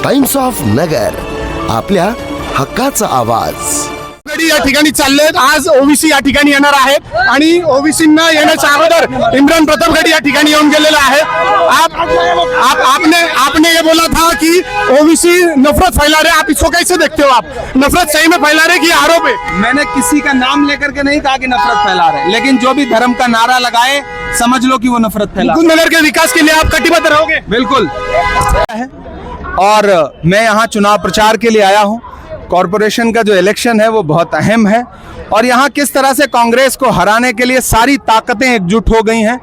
Times of नगर, आपल्या हक्काचा आवाज। या ठिकाणी चाललेत। आज ओबीसी या ठिकाणी येणार आहेत आणि ओबीसींना येण्याच्या अगोदर इम्रान प्रतापगढ़ी या ठिकाणी येऊन गेलेला आहे। आपने ये बोला था कि ओबीसी नफरत फैला रहे, आप इसको कैसे देखते हो? आप नफरत सही में फैला रहे कि आरोप है? मैंने किसी का नाम लेकर के नहीं कहा कि नफरत फैला रहे, लेकिन जो भी धर्म का नारा लगाए समझ लो कि वो नफरत फैला। नगर के विकास के लिए आप कटिबद्ध रहोगे? बिल्कुल। और मैं यहाँ चुनाव प्रचार के लिए आया हूँ। कॉरपोरेशन का जो इलेक्शन है वो बहुत अहम है और यहाँ किस तरह से कांग्रेस को हराने के लिए सारी ताकतें एकजुट हो गई हैं,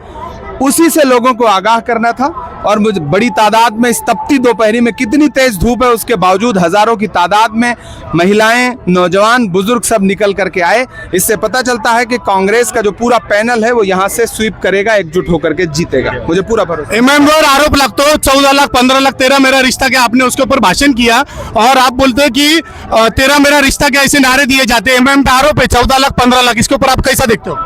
उसी से लोगों को आगाह करना था। और मुझे बड़ी तादाद में इस तपती दोपहरी में, कितनी तेज धूप है उसके बावजूद हजारों की तादाद में महिलाएं, नौजवान, बुजुर्ग सब निकल करके आए। इससे पता चलता है कि कांग्रेस का जो पूरा पैनल है वो यहाँ से स्वीप करेगा, एकजुट होकर के जीतेगा, मुझे पूरा भरोसा। इमामवर आरोप लगता है 14 लाख 15 लाख तेरा मेरा रिश्ता क्या, आपने उसके ऊपर भाषण किया और आप बोलते हैं कि तेरा मेरा रिश्ता क्या, ऐसे नारे दिए जाते हैं। इमाम का आरोप है 14 लाख 15 लाख, इसके ऊपर आप कैसा देखते हो?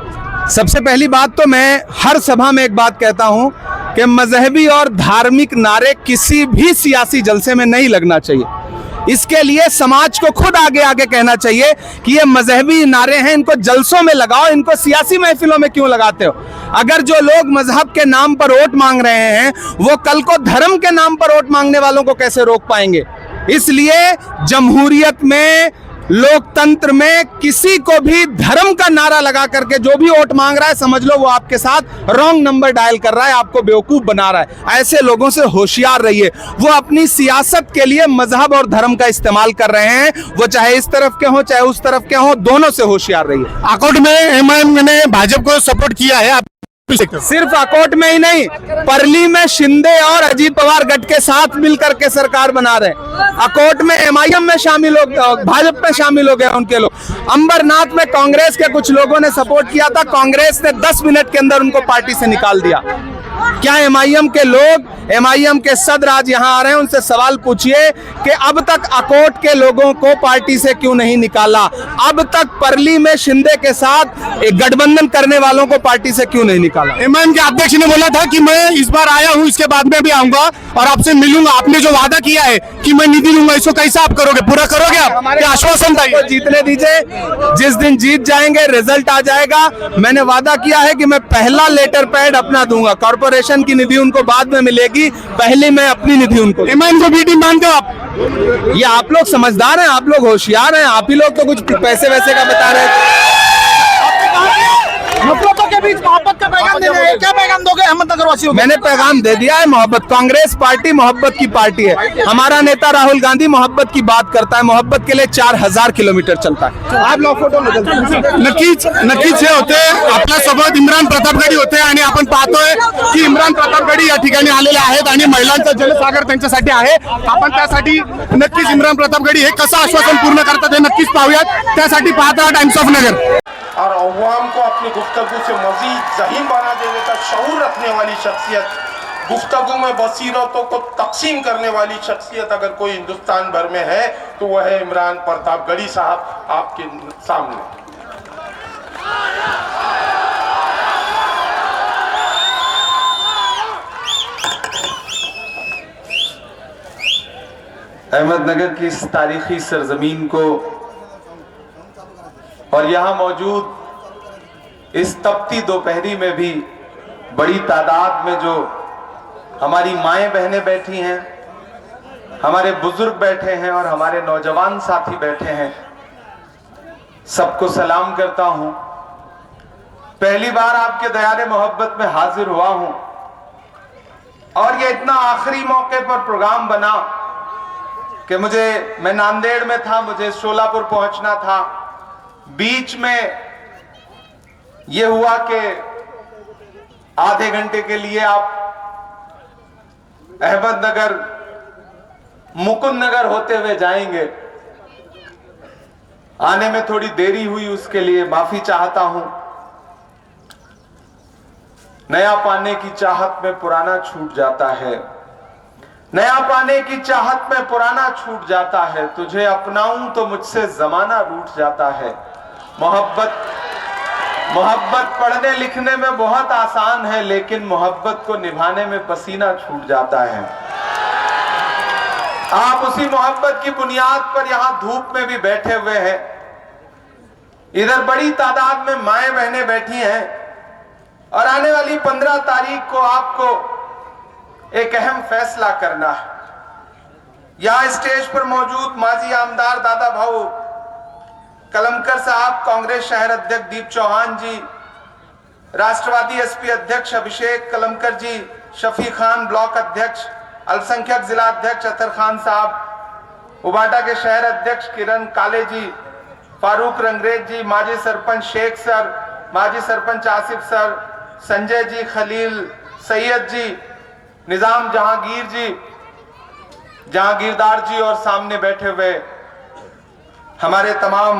सबसे पहली बात तो मैं हर सभा में एक बात कहता हूं कि मजहबी और धार्मिक नारे किसी भी सियासी जलसे में नहीं लगना चाहिए। इसके लिए समाज को खुद आगे आगे कहना चाहिए कि ये मजहबी नारे हैं, इनको जलसों में लगाओ, इनको सियासी महफिलों में क्यों लगाते हो? अगर जो लोग मजहब के नाम पर वोट मांग रहे हैं वो कल को धर्म के नाम पर वोट मांगने वालों को कैसे रोक पाएंगे? इसलिए जमहूरियत में, लोकतंत्र में किसी को भी धर्म का नारा लगा करके जो भी वोट मांग रहा है, समझ लो वो आपके साथ रॉन्ग नंबर डायल कर रहा है, आपको बेवकूफ बना रहा है। ऐसे लोगों से होशियार रहिए। वो अपनी सियासत के लिए मजहब और धर्म का इस्तेमाल कर रहे हैं, वो चाहे इस तरफ के हो चाहे उस तरफ के हो, दोनों से होशियार रहिए। आकोट में एमआईएम ने भाजपा को सपोर्ट किया है, आप सिर्फ आकोट में ही नहीं, परली में शिंदे और अजीत पवार गठ के साथ मिलकर के सरकार बना रहे हैं। आकोट में एमआईएम में शामिल हो, भाजपा में शामिल हो गए उनके लोग। अंबरनाथ में कांग्रेस के कुछ लोगों ने सपोर्ट किया था, कांग्रेस ने 10 मिनट के अंदर उनको पार्टी से निकाल दिया। क्या एमआईएम के लोग, एमआईएम के सदर आज यहाँ आ रहे हैं, उनसे सवाल पूछिए कि अब तक आकोट के लोगों को पार्टी से क्यों नहीं निकाला? अब तक परली में शिंदे के साथ एक गठबंधन करने वालों को पार्टी से क्यों नहीं निकाला? एमआईएम के अध्यक्ष ने बोला था कि मैं इस बार आया हूं, इसके बाद में भी आऊंगा और आपसे मिलूंगा। आपने जो वादा किया है कि मैं निधि लूंगा, इसको कैसा आप करोगे? पूरा करोगे आप? हमारे आश्वासन था ये? जीतने दीजिए, जिस दिन जीत जाएंगे रिजल्ट आ जाएगा। मैंने वादा किया है कि मैं पहला लेटर पैड अपना दूंगा। कॉर्पोरेशन की निधि उनको बाद में मिलेगी, पहले मैं अपनी निधि उनको। एमआईएम को बी टीम मानते हो आप? ये आप लोग समझदार हैं, आप लोग होशियार हैं, आप ही लोग तो कुछ पैसे वैसे का बता रहे हैं। नफरतों के बीच मोहब्बत का पैगाम दे रहे हैं, क्या पैगाम दोगे अहमदनगर वासियों को? मैंने पैगाम दे दिया है, मोहब्बत। कांग्रेस पार्टी मोहब्बत की पार्टी है। हमारा नेता राहुल गांधी मोहब्बत की बात करता है, मोहब्बत के लिए 4000 किलोमीटर चलता है। आप लोग फोटो नक्कीच हे होते, आपल्या सोबत इम्रान प्रतापगढ़ी होते आणि आपण पाहतोय की इम्रान प्रतापगढ़ी या ठिकाणी आलेले आहेत आणि महिलांचा जलसागर त्यांच्यासाठी आहे। आपण त्यासाठी नक्कीच इम्रान प्रतापगढ़ी हे कसं आश्वासन पूर्ण करतात हे नक्कीच पाहूयात। त्यासाठी पाहत राहा टाइम्स ऑफ नगर। और अवाम को अपनी गुफ्तगू से मजीद ज़हीन बना देने का शऊर रखने वाली शख्सियत, गुफ्तगू में बसीरतों को तकसीम करने वाली शख्सियत अगर कोई हिंदुस्तान भर में है तो वह है इमरान प्रतापगढ़ी साहब आपके सामने। अहमदनगर की इस तारीखी सरजमीन को और यहाँ मौजूद इस तपती दोपहरी में भी बड़ी तादाद में जो हमारी माएं बहनें बैठी हैं, हमारे बुजुर्ग बैठे हैं और हमारे नौजवान साथी बैठे हैं, सबको सलाम करता हूं। पहली बार आपके दयारे मोहब्बत में हाजिर हुआ हूं और ये इतना आखिरी मौके पर प्रोग्राम बना कि मैं नांदेड़ में था, मुझे शोलापुर पहुंचना था। बीच में यह हुआ कि आधे घंटे के लिए आप अहमदनगर मुकुंद नगर होते हुए जाएंगे। आने में थोड़ी देरी हुई, उसके लिए माफी चाहता हूं। नया पाने की चाहत में पुराना छूट जाता है, नया पाने की चाहत में पुराना छूट जाता है। तुझे अपनाऊं तो मुझसे जमाना रूठ जाता है। मोहब्बत पढ़ने लिखने में बहुत आसान है, लेकिन मोहब्बत को निभाने में पसीना छूट जाता है। आप उसी मोहब्बत की बुनियाद पर यहां धूप में भी बैठे हुए हैं। इधर बड़ी तादाद में माएं बहनें बैठी हैं और आने वाली 15 तारीख को आपको एक अहम फैसला करना है। यहां स्टेज पर मौजूद माजी आमदार दादा भाऊ कलमकर साहब, कांग्रेस शहर अध्यक्ष दीप चौहान जी, राष्ट्रवादी एसपी अध्यक्ष अभिषेक कलमकर जी, शफी खान ब्लॉक अध्यक्ष, अल्पसंख्यक जिला अध्यक्ष अतर खान साहब, उबाटा के शहर अध्यक्ष किरण काले जी, फारूक रंगरेज जी, माजी सरपंच शेख सर, माजी सरपंच आसिफ सर, संजय जी, खलील सैयद जी, निजाम जहांगीर जी, जहांगीरदार जी और सामने बैठे हुए हमारे तमाम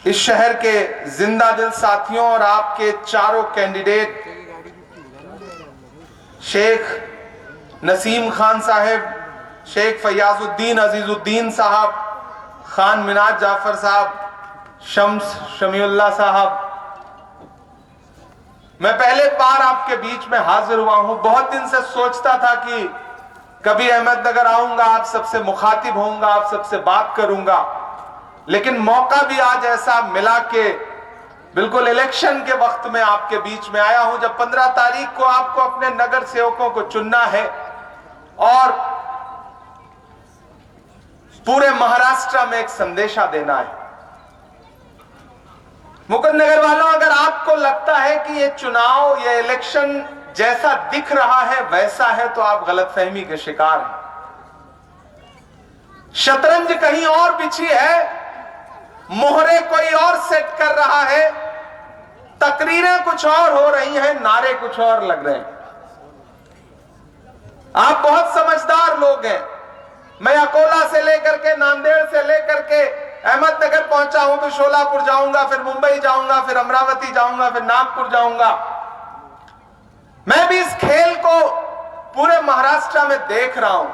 इस शहर के जिंदा दिल साथियों और आपके चारों कैंडिडेट शेख नसीम खान साहब, शेख फयाजुद्दीन अजीजुद्दीन साहब, खान मिनाज जाफर साहब, शम्स शमीउल्लाह साहब, मैं पहले बार आपके बीच में हाजिर हुआ हूं। बहुत दिन से सोचता था कि कभी अहमदनगर आऊंगा, आप सबसे मुखातिब होऊंगा, आप सबसे बात करूंगा, लेकिन मौका भी आज ऐसा मिला कि बिल्कुल इलेक्शन के वक्त में आपके बीच में आया हूं। जब 15 तारीख को आपको अपने नगर सेवकों को चुनना है और पूरे महाराष्ट्र में एक संदेशा देना है। मुकुंदनगर वालों, अगर आपको लगता है कि ये चुनाव, ये इलेक्शन जैसा दिख रहा है वैसा है, तो आप गलतफहमी के शिकार हैं। शतरंज कहीं और बिछी है, मोहरे कोई और सेट कर रहा है, तकरीरें कुछ और हो रही हैं, नारे कुछ और लग रहे हैं। आप बहुत समझदार लोग हैं। मैं अकोला से लेकर के, नांदेड़ से लेकर के अहमदनगर पहुंचा हूं, फिर शोलापुर जाऊंगा, फिर मुंबई जाऊंगा, फिर अमरावती जाऊंगा, फिर नागपुर जाऊंगा। मैं भी इस खेल को पूरे महाराष्ट्र में देख रहा हूं,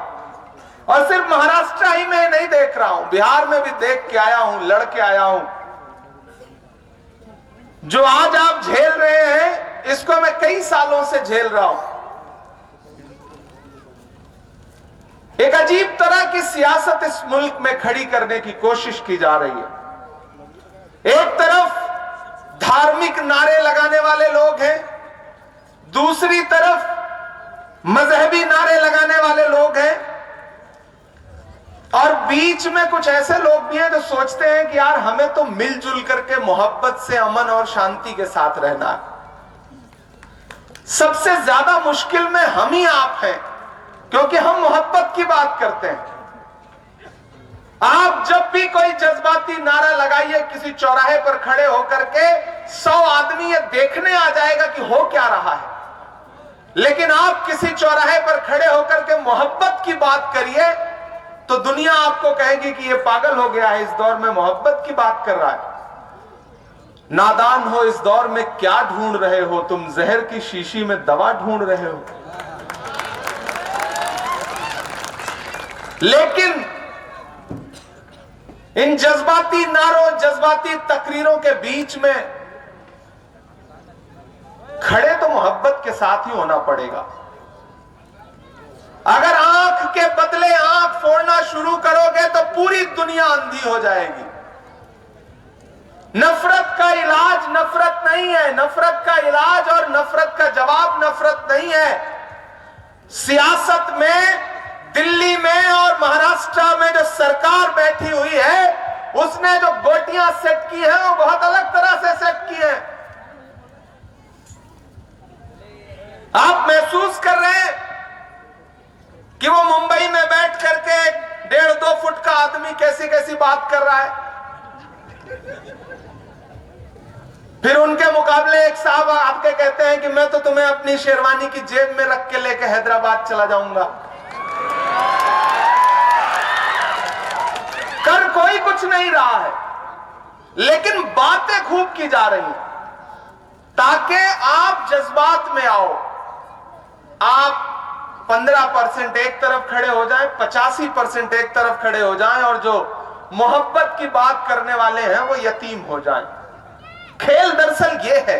और सिर्फ महाराष्ट्र ही में नहीं देख रहा हूं, बिहार में भी देख के आया हूं, लड़ के आया हूं। जो आज आप झेल रहे हैं, इसको मैं कई सालों से झेल रहा हूं। एक अजीब तरह की सियासत इस मुल्क में खड़ी करने की कोशिश की जा रही है। एक तरफ धार्मिक नारे लगाने वाले लोग हैं, दूसरी तरफ मजहबी नारे लगाने वाले लोग हैं, और बीच में कुछ ऐसे लोग भी हैं जो सोचते हैं कि यार हमें तो मिलजुल करके मोहब्बत से, अमन और शांति के साथ रहना है। सबसे ज्यादा मुश्किल में हम ही आप हैं, क्योंकि हम मोहब्बत की बात करते हैं। आप जब भी कोई जज्बाती नारा लगाइए किसी चौराहे पर खड़े होकर के, 100 आदमी ये देखने आ जाएगा कि हो क्या रहा है। लेकिन आप किसी चौराहे पर खड़े होकर के मोहब्बत की बात करिए, तो दुनिया आपको कहेगी कि ये पागल हो गया है, इस दौर में मोहब्बत की बात कर रहा है। नादान हो, इस दौर में क्या ढूंढ रहे हो तुम, जहर की शीशी में दवा ढूंढ रहे हो। लेकिन इन जज्बाती नारों, जज्बाती तकरीरों के बीच में खड़े तो मोहब्बत के साथ ही होना पड़ेगा। अगर आंख के बदले आंख फोड़ना शुरू करोगे तो पूरी दुनिया अंधी हो जाएगी। नफरत का इलाज नफरत नहीं है, नफरत का इलाज और नफरत का जवाब नफरत नहीं है। सियासत में, दिल्ली में और महाराष्ट्र में जो सरकार बैठी हुई है, उसने जो गोटियां सेट की है वो बहुत अलग तरह से सेट की है। आप महसूस कर रहे हैं कि वो मुंबई में बैठ करके 1.5-2 फुट का आदमी कैसी कैसी बात कर रहा है। फिर उनके मुकाबले एक साहब आपके कहते हैं कि मैं तो तुम्हें अपनी शेरवानी की जेब में रख के लेके हैदराबाद चला जाऊंगा। कर कोई कुछ नहीं रहा है, लेकिन बातें खूब की जा रही हैं ताकि आप जज्बात में आओ। आप 15% एक तरफ खड़े हो जाएं, 85% एक तरफ खड़े हो जाएं, और जो मोहब्बत की बात करने वाले हैं वो यतीम हो जाएं। खेल दरअसल ये है,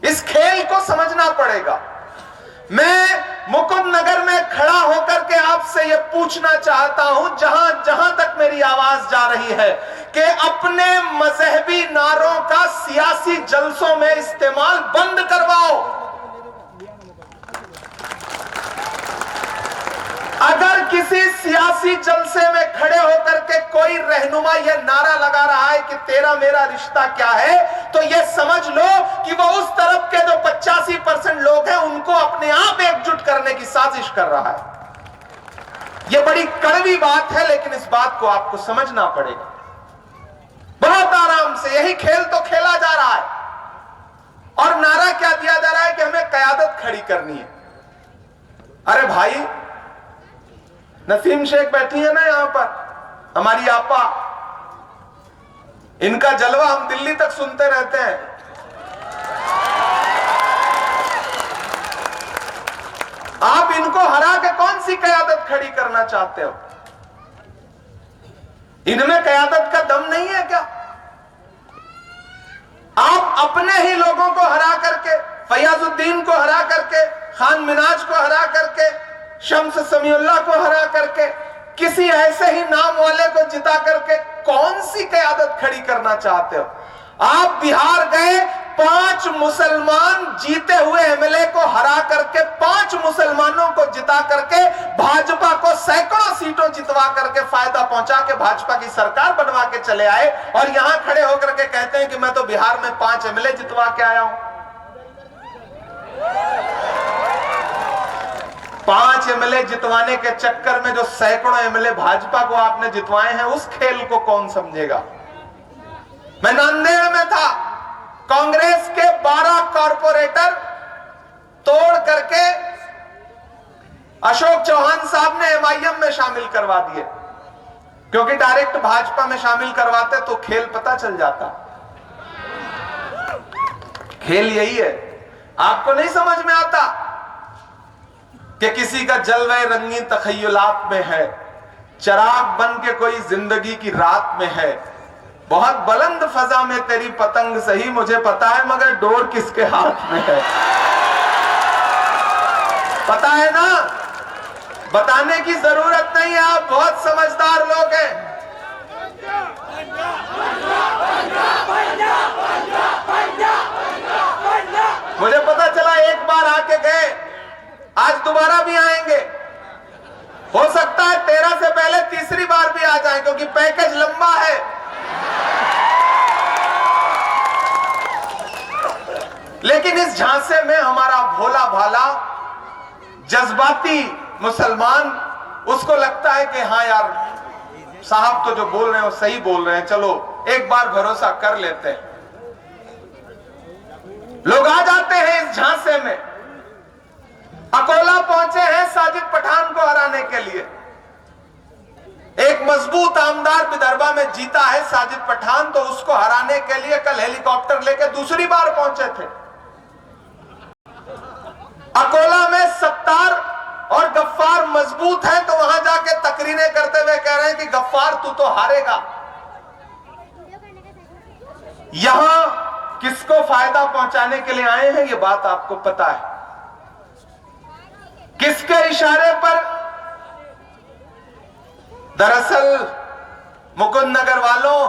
इस खेल को समझना पड़ेगा। मैं मुकुंद नगर में खड़ा होकर के आपसे यह पूछना चाहता हूं, जहां जहां तक मेरी आवाज जा रही है, कि अपने मजहबी नारों का सियासी जलसों में इस्तेमाल बंद करवाओ। अगर किसी सियासी जलसे में खड़े होकर के कोई रहनुमा यह नारा लगा रहा है कि तेरा मेरा रिश्ता क्या है, तो यह समझ लो कि वह उस तरफ के जो 85% लोग हैं उनको अपने आप एकजुट करने की साजिश कर रहा है। यह बड़ी कड़वी बात है, लेकिन इस बात को आपको समझना पड़ेगा। बहुत आराम से यही खेल तो खेला जा रहा है, और नारा क्या दिया जा रहा है कि हमें कयादत खड़ी करनी है। अरे भाई, नसीम शेख बैठी है ना यहां पर, हमारी आपा, इनका जलवा हम दिल्ली तक सुनते रहते हैं। आप इनको हरा के कौन सी कयादत खड़ी करना चाहते हो? इनमें कयादत का दम नहीं है क्या? आप अपने ही लोगों को हरा करके, फयाजुद्दीन को हरा करके, खान मिनाज को हरा करके, शम्स समीउल्लाह को हरा करके, किसी ऐसे ही नाम वाले को जिता करके कौन सी क़यादत खड़ी करना चाहते हो? आप बिहार गए, 5 मुसलमान जीते हुए एमएलए को हरा करके, 5 मुसलमानों को जिता करके भाजपा को सैकड़ों सीटों जितवा करके, फायदा पहुंचा के भाजपा की सरकार बनवा के चले आए, और यहां खड़े होकर के कहते हैं कि मैं तो बिहार में 5 एमएलए जितवा के आया हूं। 5 एमएलए जितवाने के चक्कर में जो सैकड़ों एमएलए भाजपा को आपने जितवाए हैं, उस खेल को कौन समझेगा? मैं नांदेड़ में था, कांग्रेस के 12 कॉर्पोरेटर तोड़ करके अशोक चौहान साहब ने एमआईएम में शामिल करवा दिए, क्योंकि डायरेक्ट भाजपा में शामिल करवाते तो खेल पता चल जाता। खेल यही है, आपको नहीं समझ में आता कि किसी का जलवे रंगीन तखय्युलात में है, चिराग बन के कोई जिंदगी की रात में है। बहुत बुलंद फजा में तेरी पतंग सही, मुझे पता है मगर डोर किसके हाथ में है। पता है ना, बताने की जरूरत नहीं है, आप बहुत समझदार लोग हैं। मुझे पता चला एक बार आके गए, आज दोबारा भी आएंगे, हो सकता है 13 से पहले तीसरी बार भी आ जाएं, क्योंकि पैकेज लंबा है। लेकिन इस झांसे में हमारा भोला भाला जज्बाती मुसलमान, उसको लगता है कि हाँ यार साहब तो जो बोल रहे हैं वो सही बोल रहे हैं, चलो एक बार भरोसा कर लेते हैं। लोग आ जाते हैं इस झांसे में। अकोला पहुंचे हैं साजिद पठान को हराने के लिए। एक मजबूत आमदार विदर्भा में जीता है साजिद पठान, तो उसको हराने के लिए कल हेलीकॉप्टर लेकर दूसरी बार पहुंचे थे। अकोला में सत्तार और गफ्फार मजबूत है, तो वहां जाके तकरीरें करते हुए कह रहे हैं कि गफ्फार तू तो हारेगा। यहां किसको फायदा पहुंचाने के लिए आए हैं, ये बात आपको पता है। किसके इशारे पर? दरअसल मुकुंद नगर वालों,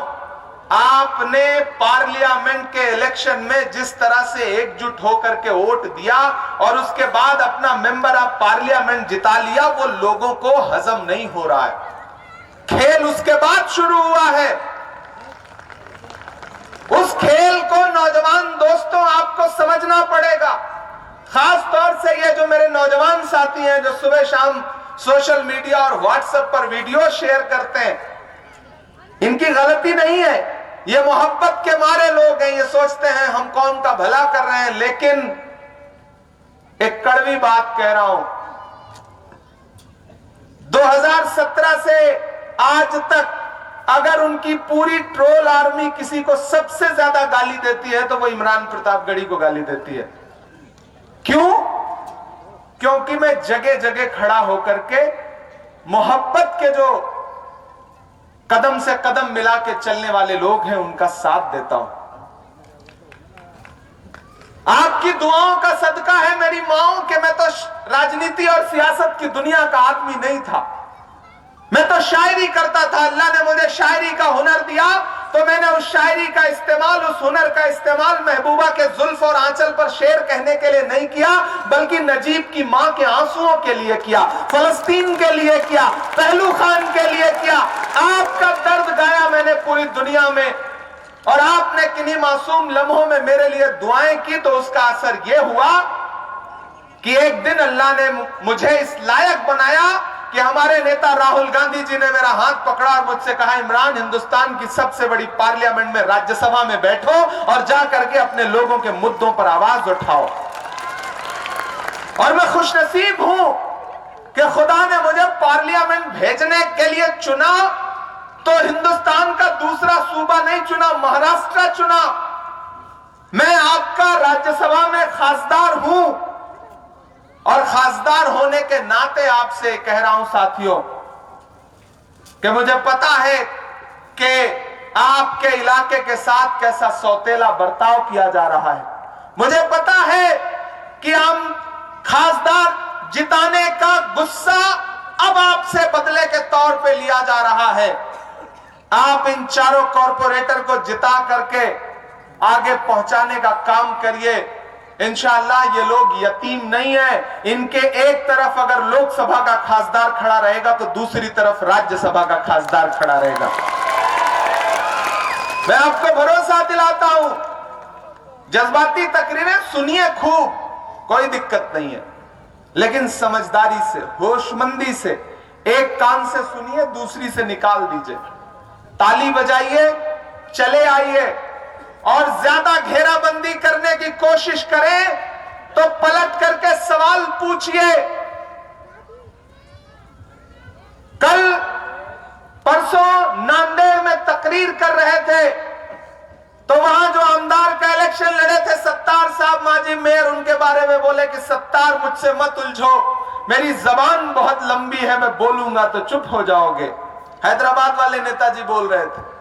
आपने पार्लियामेंट के इलेक्शन में जिस तरह से एकजुट होकर के वोट दिया और उसके बाद अपना मेंबर ऑफ पार्लियामेंट जिता लिया, वो लोगों को हजम नहीं हो रहा है। खेल उसके बाद शुरू हुआ है। उस खेल को नौजवान दोस्तों आपको समझना पड़ेगा। खास तौर से ये जो मेरे नौजवान साथी हैं, जो सुबह शाम सोशल मीडिया और व्हाट्सएप पर वीडियो शेयर करते हैं, इनकी गलती नहीं है। ये मोहब्बत के मारे लोग हैं, ये सोचते हैं हम कौम का भला कर रहे हैं। लेकिन एक कड़वी बात कह रहा हूं, 2017 से आज तक अगर उनकी पूरी ट्रोल आर्मी किसी को सबसे ज्यादा गाली देती है तो वो इमरान प्रतापगढ़ी को गाली देती है। क्यों? क्योंकि मैं जगह जगह खड़ा होकर के मोहब्बत के जो कदम से कदम मिला के चलने वाले लोग हैं उनका साथ देता हूं। आपकी दुआओं का सदका है मेरी माओ कि मैं तो राजनीति और सियासत की दुनिया का आदमी नहीं था, मैं तो शायरी करता था। अल्लाह ने मुझे शायरी का हुनर दिया तो मैंने उस शायरी का इस्तेमाल, उस हुनर का इस्तेमाल महबूबा के जुल्फ और आंचल पर शेर कहने के लिए नहीं किया, बल्कि नजीब की मां के आंसुओं के लिए किया, फलस्तीन के लिए किया, पहलू खान के लिए किया। आपका दर्द गाया मैंने पूरी दुनिया में, और आपने किन्हीं मासूम लम्हों में मेरे लिए दुआएं की, तो उसका असर यह हुआ कि एक दिन अल्लाह ने मुझे इस लायक बनाया कि हमारे नेता राहुल गांधी जी ने मेरा हाथ पकड़ा और मुझसे कहा, इमरान, हिंदुस्तान की सबसे बड़ी पार्लियामेंट में, राज्यसभा में बैठो और जा करके अपने लोगों के मुद्दों पर आवाज उठाओ। और मैं खुशनसीब हूं कि खुदा ने मुझे पार्लियामेंट भेजने के लिए चुना, तो हिंदुस्तान का दूसरा सूबा नहीं चुना, महाराष्ट्र चुना। मैं आपका राज्यसभा में खासदार हूं, और खासदार होने के नाते आपसे कह रहा हूं साथियों कि मुझे पता है कि आपके इलाके के साथ कैसा सौतेला बर्ताव किया जा रहा है। मुझे पता है कि हम खासदार जिताने का गुस्सा अब आपसे बदले के तौर पे लिया जा रहा है। आप इन चारों कॉरपोरेटर को जिता करके आगे पहुंचाने का काम करिए। इंशाअल्लाह ये लोग यतीम नहीं है, इनके एक तरफ अगर लोकसभा का खासदार खड़ा रहेगा तो दूसरी तरफ राज्यसभा का खासदार खड़ा रहेगा। मैं आपको भरोसा दिलाता हूं, जज्बाती तकरीरें सुनिए खूब, कोई दिक्कत नहीं है, लेकिन समझदारी से, होशमंदी से, एक कान से सुनिए, दूसरी से निकाल दीजिए। ताली बजाइए, चले आइए, और ज्यादा घेराबंदी करने की कोशिश करें तो पलट करके सवाल पूछिए। कल परसों नांदेड़ में तकरीर कर रहे थे, तो वहां जो आमदार का इलेक्शन लड़े थे सत्तार साहब, माजी मेयर, उनके बारे में बोले कि सत्तार मुझसे मत उलझो, मेरी जबान बहुत लंबी है, मैं बोलूंगा तो चुप हो जाओगे। हैदराबाद वाले नेताजी बोल रहे थे।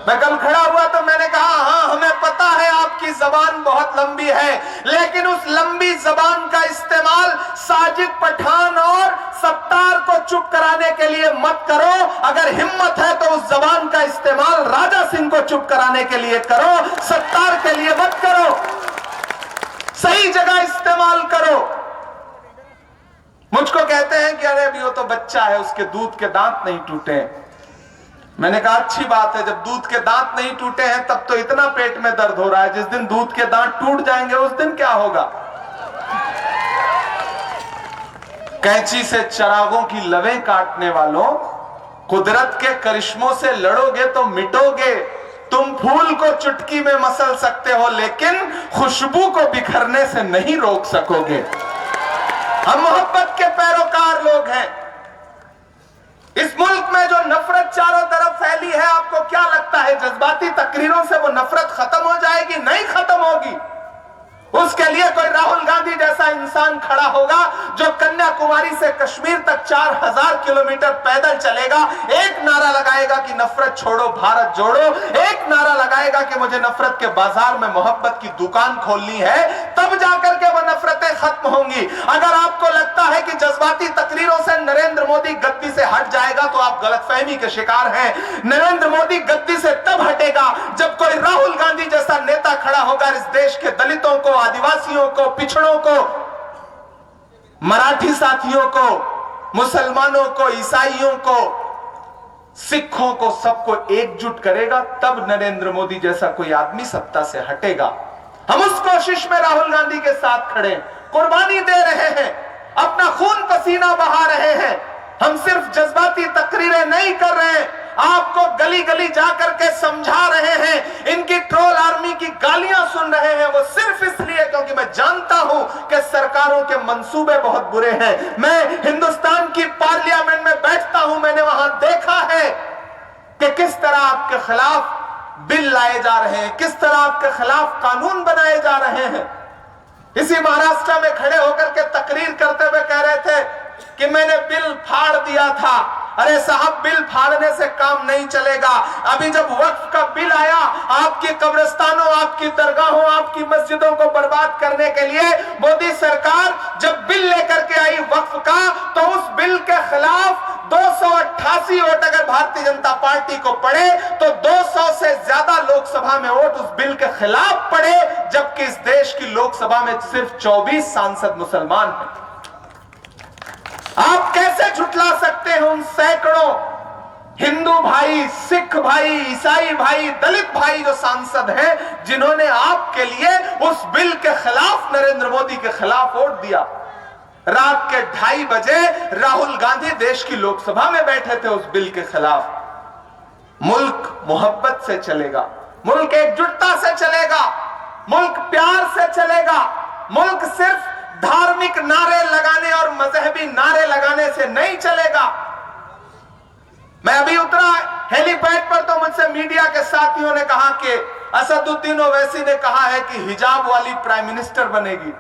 मैं कल खड़ा हुआ तो मैंने कहा, हाँ हमें पता है आपकी जबान बहुत लंबी है, लेकिन उस लंबी जबान का इस्तेमाल साजिद पठान और सत्तार को चुप कराने के लिए मत करो। अगर हिम्मत है तो उस जबान का इस्तेमाल राजा सिंह को चुप कराने के लिए करो, सत्तार के लिए मत करो। सही जगह इस्तेमाल करो। मुझको कहते हैं कि अरे अभी वो तो बच्चा है, उसके दूध के दांत नहीं टूटे। मैंने कहा अच्छी बात है, जब दूध के दांत नहीं टूटे हैं तब तो इतना पेट में दर्द हो रहा है, जिस दिन दूध के दांत टूट जाएंगे उस दिन क्या होगा। कैंची से चरागों की लवें काटने वालों, कुदरत के करिश्मों से लड़ोगे तो मिटोगे। तुम फूल को चुटकी में मसल सकते हो, लेकिन खुशबू को बिखरने से नहीं रोक सकोगे। हम मोहब्बत के पैरोकार लोग हैं। इस मुल्क में जो नफरत चारों तरफ फैली है, आपको क्या लगता है जज्बाती तकरीरों से वो नफरत खत्म हो जाएगी? नहीं खत्म होगी। उसके लिए कोई राहुल गांधी जैसा इंसान खड़ा होगा जो कन्याकुमारी से कश्मीर तक 4000 किलोमीटर पैदल चलेगा, एक नारा लगाएगा कि नफरत छोड़ो भारत जोड़ो, एक नारा लगाएगा कि मुझे नफरत के बाजार में मोहब्बत की दुकान खोलनी है, तब जाकर के वो नफरतें खत्म होंगी। अगर आपको लगता है कि जज्बाती तकरीरों से नरेंद्र मोदी गद्दी से हट जाएगा तो आप गलतफहमी के शिकार हैं। नरेंद्र मोदी गद्दी से तब हटेगा जब कोई राहुल गांधी जैसा नेता खड़ा होगा, इस देश के दलितों को, आदिवासियों को, पिछड़ों को, मराठी साथियों को, मुसलमानों को, ईसाइयों को, सिखों को, सबको एकजुट करेगा, तब नरेंद्र मोदी जैसा कोई आदमी सत्ता से हटेगा। हम उस कोशिश में राहुल गांधी के साथ खड़े, कुर्बानी दे रहे हैं, अपना खून पसीना बहा रहे हैं। हम सिर्फ जज्बाती तकरीरें नहीं कर रहे हैं, आपको गली गली जाकर के समझा रहे हैं। इनकी ट्रोल आर्मी की गालियां सुन रहे हैं, वो सिर्फ इसलिए क्योंकि मैं जानता हूं कि सरकारों के मंसूबे बहुत बुरे हैं। मैं हिंदुस्तान की पार्लियामेंट में बैठता हूं, मैंने वहां देखा है कि किस तरह आपके खिलाफ बिल लाए जा रहे हैं, किस तरह आपके खिलाफ कानून बनाए जा रहे हैं। इसी महाराष्ट्र में खड़े होकर के तकरीर करते हुए कह रहे थे कि मैंने बिल फाड़ दिया था, अरे साहब, बिल फाड़ने से काम नहीं चलेगा। अभी जब वक्फ का बिल आया, आपकी कब्रिस्तानों, आपकी दरगाहों, आपकी मस्जिदों को बर्बाद करने के लिए मोदी सरकार जब बिल लेकर के आई वक्फ का, तो उस बिल के खिलाफ 288 वोट अगर भारतीय जनता पार्टी को पड़े तो 200 से ज्यादा लोकसभा में वोट उस बिल के खिलाफ पड़े, जबकि इस देश की लोकसभा में सिर्फ 24 सांसद मुसलमान हैं। आप कैसे झुठला सकते हैं उन सैकड़ों हिंदू भाई, सिख भाई, ईसाई भाई, दलित भाई जो सांसद हैं, जिन्होंने आपके लिए उस बिल के खिलाफ, नरेंद्र मोदी के खिलाफ वोट दिया। रात के 2:30 बजे राहुल गांधी देश की लोकसभा में बैठे थे उस बिल के खिलाफ। मुल्क मोहब्बत से चलेगा, मुल्क एकजुटता से चलेगा, मुल्क प्यार से चलेगा, मुल्क सिर्फ धार्मिक नारे लगाने और मजहबी नारे लगाने से नहीं चलेगा। मैं अभी उतरा हेलीपैड पर, तो मुझसे मीडिया के साथियों ने कहा कि असदुद्दीन ओवैसी ने कहा है कि हिजाब वाली प्राइम मिनिस्टर बनेगी।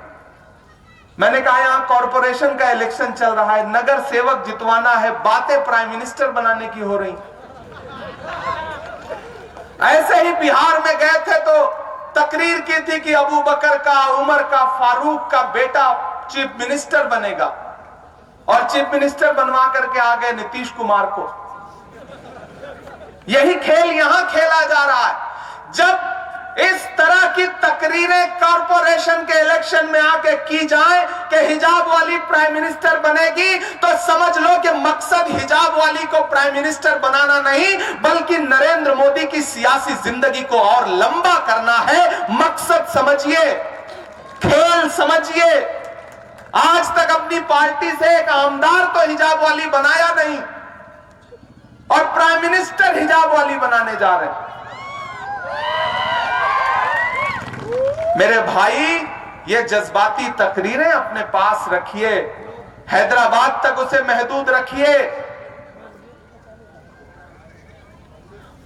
मैंने कहा यहां कॉरपोरेशन का इलेक्शन चल रहा है, नगर सेवक जितवाना है, बातें प्राइम मिनिस्टर बनाने की हो रही। ऐसे ही बिहार में गए थे तो तकरीर की थी कि अबू बकर का, उमर का, फारूक का बेटा चीफ मिनिस्टर बनेगा, और चीफ मिनिस्टर बनवा करके आ गए नीतीश कुमार को। यही खेल यहां खेला जा रहा है। जब इस तरह की तकरीरें कॉरपोरेशन के इलेक्शन में आके की जाए कि हिजाब वाली प्राइम मिनिस्टर बनेगी, तो समझ लो कि मकसद हिजाब वाली को प्राइम मिनिस्टर बनाना नहीं, बल्कि नरेंद्र मोदी की सियासी जिंदगी को और लंबा करना है। मकसद समझिए, खेल समझिए। आज तक अपनी पार्टी से एक आमदार तो हिजाब वाली बनाया नहीं, और प्राइम मिनिस्टर हिजाब वाली बनाने जा रहे हैं। मेरे भाई, ये जज्बाती तकरीरें अपने पास रखिए, हैदराबाद तक उसे महदूद रखिए।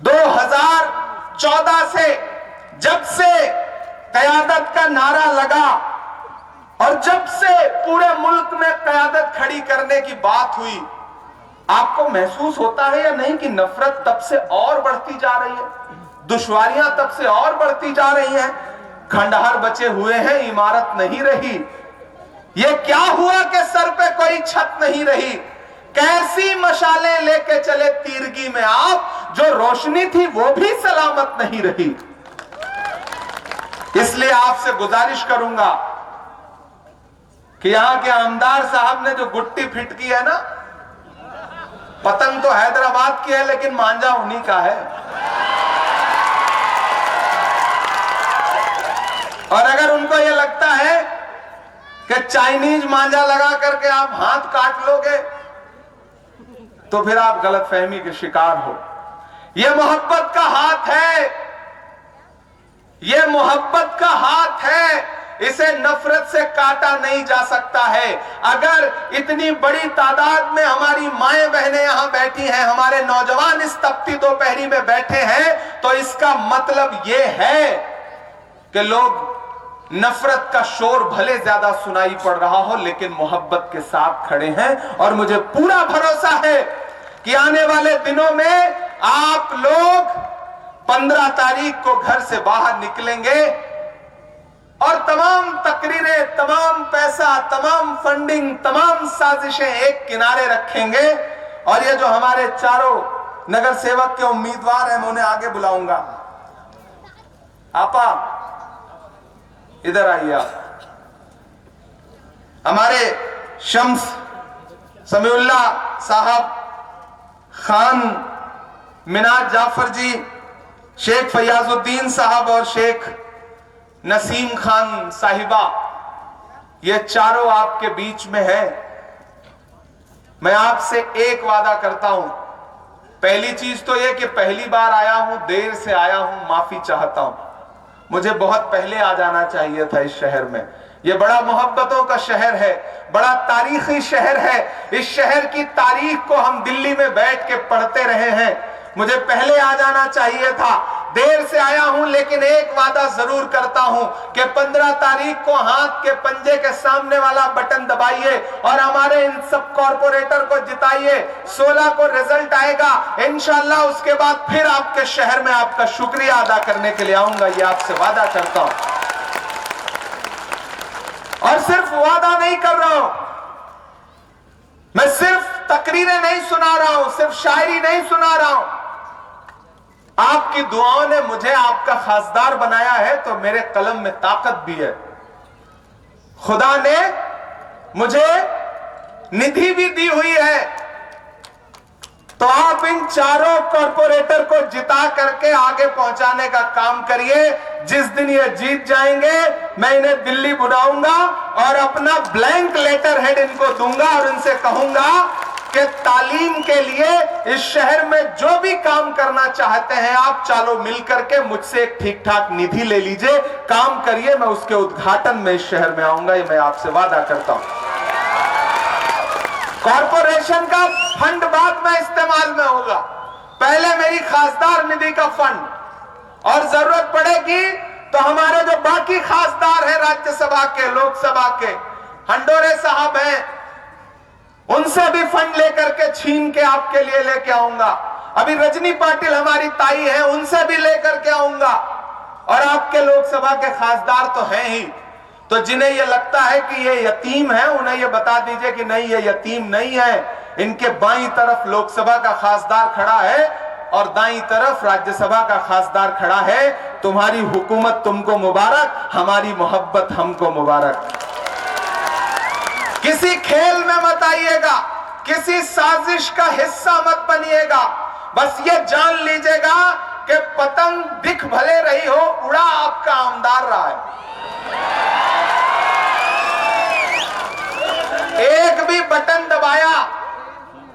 2014 से जब से कयादत का नारा लगा और जब से पूरे मुल्क में कयादत खड़ी करने की बात हुई, आपको महसूस होता है या नहीं कि नफरत तब से और बढ़ती जा रही है, दुश्वारियां तब से और बढ़ती जा रही हैं, खंडहर बचे हुए हैं, इमारत नहीं रही। ये क्या हुआ कि सर पे कोई छत नहीं रही? कैसी मशालें लेके चले तीरगी में आप, जो रोशनी थी वो भी सलामत नहीं रही। इसलिए आपसे गुजारिश करूंगा कि यहां के आमदार साहब ने जो गुट्टी फिट की है ना, पतंग तो हैदराबाद की है लेकिन मांझा उन्हीं का है। और अगर उनको यह लगता है कि चाइनीज मांझा लगा करके आप हाथ काट लोगे, तो फिर आप गलतफहमी के शिकार हो। यह मोहब्बत का हाथ है, यह मोहब्बत का हाथ है, इसे नफरत से काटा नहीं जा सकता है। अगर इतनी बड़ी तादाद में हमारी माएं बहनें यहां बैठी हैं, हमारे नौजवान इस तपती दोपहरी में बैठे हैं, तो इसका मतलब यह है कि लोग नफरत का शोर भले ज्यादा सुनाई पड़ रहा हो, लेकिन मोहब्बत के साथ खड़े हैं। और मुझे पूरा भरोसा है कि आने वाले दिनों में आप लोग 15 तारीख को घर से बाहर निकलेंगे और तमाम तकरीरें, तमाम पैसा, तमाम फंडिंग, तमाम साजिशें एक किनारे रखेंगे, और ये जो हमारे चारों नगर सेवक के उम्मीदवार हैं, मैं उन्हें आगे बुलाऊंगा। आपा इधर आइए। आप हमारे शम्स समीउल्लाह साहब, खान मिनाज जाफर जी, शेख फयाजुद्दीन साहब और शेख नसीम खान साहिबा, ये चारों आपके बीच में है। मैं आपसे एक वादा करता हूं। पहली चीज तो यह कि पहली बार आया हूं, देर से आया हूं, माफी चाहता हूं। मुझे बहुत पहले आ जाना चाहिए था इस शहर में। यह बड़ा मोहब्बतों का शहर है, बड़ा तारीखी शहर है। इस शहर की तारीख को हम दिल्ली में बैठ के पढ़ते रहे हैं। मुझे पहले आ जाना चाहिए था। देर से आया हूं, लेकिन एक वादा जरूर करता हूं कि 15 तारीख को हाथ के पंजे के सामने वाला बटन दबाइए और हमारे इन सब कॉर्पोरेटर को जिताइए। 16 को रिजल्ट आएगा इंशाल्लाह, उसके बाद फिर आपके शहर में आपका शुक्रिया अदा करने के लिए आऊंगा, ये आपसे वादा करता हूं। और सिर्फ वादा नहीं कर रहा हूं मैं, सिर्फ तकरीरें नहीं सुना रहा हूं, सिर्फ शायरी नहीं सुना रहा हूं। आपकी दुआओं ने मुझे आपका खासदार बनाया है, तो मेरे कलम में ताकत भी है। खुदा ने मुझे निधि भी दी हुई है, तो आप इन चारों कॉर्पोरेटर को जिता करके आगे पहुंचाने का काम करिए। जिस दिन ये जीत जाएंगे, मैं इन्हें दिल्ली बुलाऊंगा और अपना ब्लैंक लेटर हेड इनको दूंगा और इनसे कहूंगा कि तालीम के लिए इस शहर में जो भी काम करना चाहते हैं आप, चालो मिलकर के मुझसे एक ठीक ठाक निधि ले लीजिए, काम करिए। मैं उसके उद्घाटन में इस शहर में आऊंगा, ये मैं आपसे वादा करता हूं। कॉर्पोरेशन का फंड बाद में इस्तेमाल में होगा, पहले मेरी खासदार निधि का फंड, और जरूरत पड़ेगी तो हमारे जो बाकी खासदार हैं राज्यसभा के, लोकसभा के, हंडोरे साहब हैं, उनसे भी फंड लेकर के छीन के आपके लिए लेके आऊंगा। अभी रजनी पाटिल हमारी ताई हैं, उनसे भी लेकर के आऊंगा। और आपके लोकसभा के खासदार तो हैं ही, तो जिन्हें यह लगता है कि ये यतीम है, उन्हें यह बता दीजिए कि नहीं, ये यतीम नहीं है। इनके बाईं तरफ लोकसभा का खासदार खड़ा है और दाईं तरफ राज्यसभा का खासदार खड़ा है। तुम्हारी हुकूमत तुमको मुबारक, हमारी मोहब्बत हमको मुबारक। किसी खेल में मत आइएगा, किसी साजिश का हिस्सा मत बनिएगा। बस ये जान लीजिएगा कि पतंग दिख भले रही हो, उड़ा आपका आमदार रहा है। एक भी बटन दबाया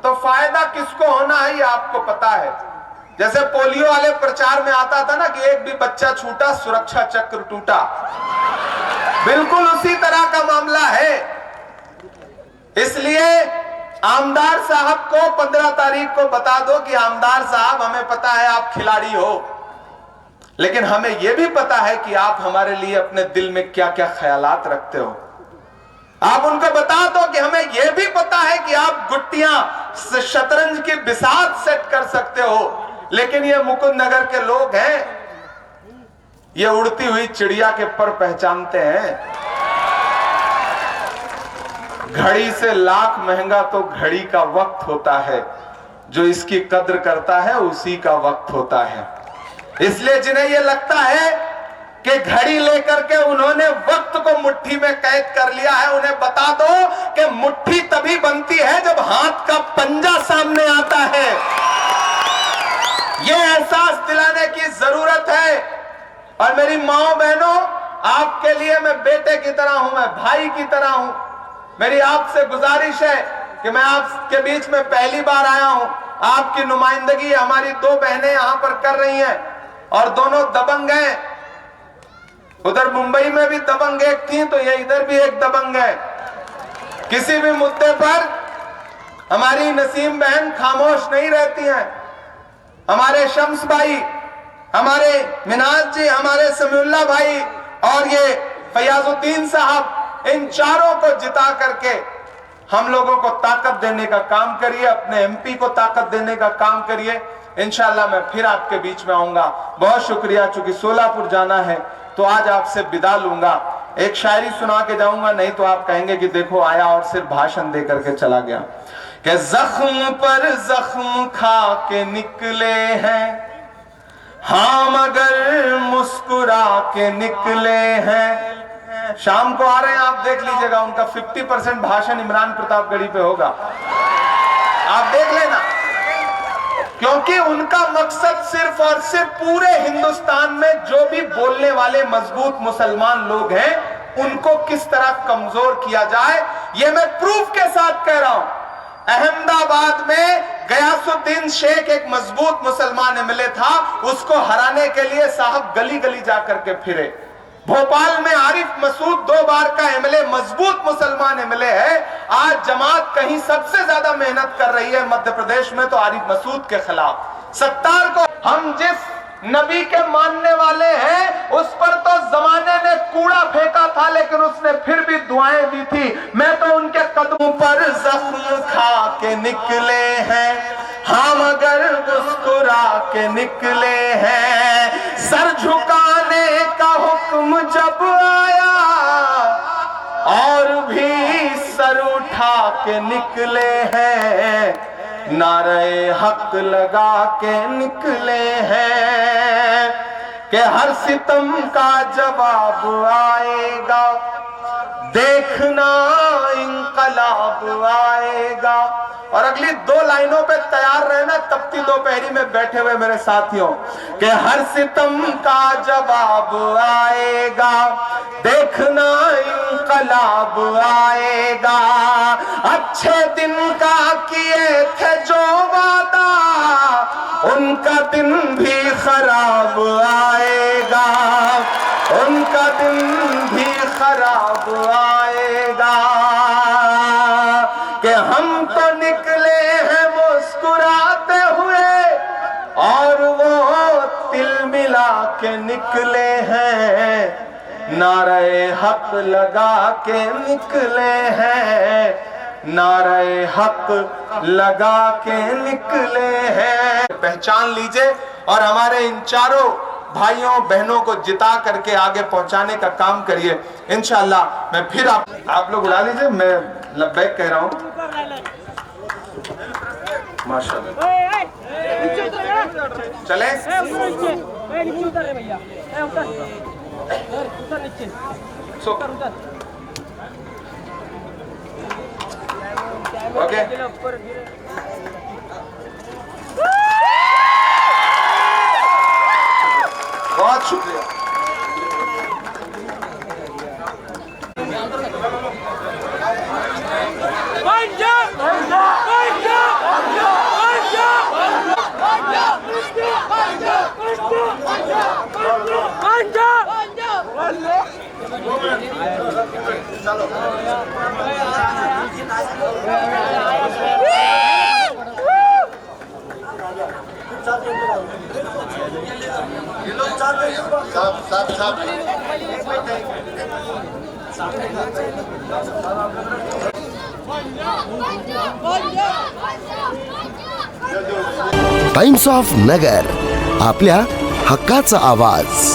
तो फायदा किसको होना है ये आपको पता है। जैसे पोलियो वाले प्रचार में आता था ना कि एक भी बच्चा छूटा सुरक्षा चक्र टूटा, बिल्कुल उसी तरह का मामला है। इसलिए आमदार साहब को 15 तारीख को बता दो कि आमदार साहब, हमें पता है आप खिलाड़ी हो, लेकिन हमें यह भी पता है कि आप हमारे लिए अपने दिल में क्या क्या ख्यालात रखते हो। आप उनको बता दो कि हमें यह भी पता है कि आप गुट्टियां शतरंज की बिसात सेट कर सकते हो, लेकिन ये मुकुंद नगर के लोग हैं, ये उड़ती हुई चिड़िया के पर पहचानते हैं। घड़ी से लाख महंगा तो घड़ी का वक्त होता है, जो इसकी कद्र करता है उसी का वक्त होता है। इसलिए जिन्हें यह लगता है कि घड़ी लेकर के उन्होंने वक्त को मुट्ठी में कैद कर लिया है, उन्हें बता दो कि मुट्ठी तभी बनती है जब हाथ का पंजा सामने आता है। यह एहसास दिलाने की जरूरत है। और मेरी माओ बहनों, आपके लिए मैं बेटे की तरह हूं, मैं भाई की तरह हूं। मेरी आपसे गुजारिश है कि मैं आपके बीच में पहली बार आया हूं, आपकी नुमाइंदगी हमारी 2 बहनें यहां पर कर रही हैं और दोनों दबंग हैं। उधर मुंबई में भी दबंग एक थी, तो ये इधर भी एक दबंग है। किसी भी मुद्दे पर हमारी नसीम बहन खामोश नहीं रहती हैं। हमारे शम्स भाई, हमारे मिनाज जी, हमारे समीउल्लाह भाई और ये फयाजुद्दीन साहब, इन चारों को जिता करके हम लोगों को ताकत देने का काम करिए, अपने एमपी को ताकत देने का काम करिए। इंशाल्लाह मैं फिर आपके बीच में आऊंगा। बहुत शुक्रिया। चूंकि सोलापुर जाना है तो आज आपसे विदा लूंगा। एक शायरी सुना के जाऊंगा, नहीं तो आप कहेंगे कि देखो आया और सिर्फ भाषण दे करके चला गया। कि जख्म पर जख्म खा के निकले हैं हाँ, मगर मुस्कुरा के निकले हैं। शाम को आ रहे हैं, आप देख लीजिएगा, उनका 50% भाषण इमरान प्रतापगढ़ी पे होगा, आप देख लेना। क्योंकि उनका मकसद सिर्फ और सिर्फ पूरे हिंदुस्तान में जो भी बोलने वाले मजबूत मुसलमान लोग हैं, उनको किस तरह कमजोर किया जाए, ये मैं प्रूफ के साथ कह रहा हूं। अहमदाबाद में गयासुद्दीन शेख एक मजबूत मुसलमान एमएलए था, उसको हराने के लिए साहब गली गली जाकर के फिरे। भोपाल में आरिफ मसूद 2 बार का एमएलए, मजबूत मुसलमान एमएलए है। आज जमात कहीं सबसे ज्यादा मेहनत कर रही है मध्य प्रदेश में तो आरिफ मसूद के खिलाफ। सत्तार को हम जिस नबी के मानने वाले हैं, उस पर तो जमाने ने कूड़ा फेंका था लेकिन उसने फिर भी दुआएं दी थी। मैं तो उनके कदमों पर जख्म खा के निकले हैं, हम मगर मुस्कुरा के निकले हैं। सर झुकाने का हुक्म जब आया और भी सर उठा के निकले हैं, नारे हक लगा के निकले हैं कि हर सितम का जवाब आएगा, देखना इंकलाब आएगा। और अगली 2 लाइनों पे तैयार रहना तपती दोपहरी में बैठे हुए मेरे साथियों, कि हर सितम का जवाब आएगा, देखना इंकलाब आएगा। अच्छे दिन का किए थे जो वादा, उनका दिन भी खराब आएगा, उनका दिन भी खराब आएगा। कि हम तो निकले हैं मुस्कुराते हुए और वो तिल मिला के निकले हैं, नारे हक लगा के निकले हैं, नारे हक लगा के निकले हैं। पहचान लीजिए और हमारे इन चारों भाइयों बहनों को जिता करके आगे पहुंचाने का काम करिए। इंशाअल्लाह मैं फिर आप लोग उड़ा लीजिए, मैं लब्बैक कह रहा हूं। माशाअल्लाह चले ओके। बहुत शुक्रिया। टाइम्स ऑफ नगर, आपल्या हक्काचा आवाज.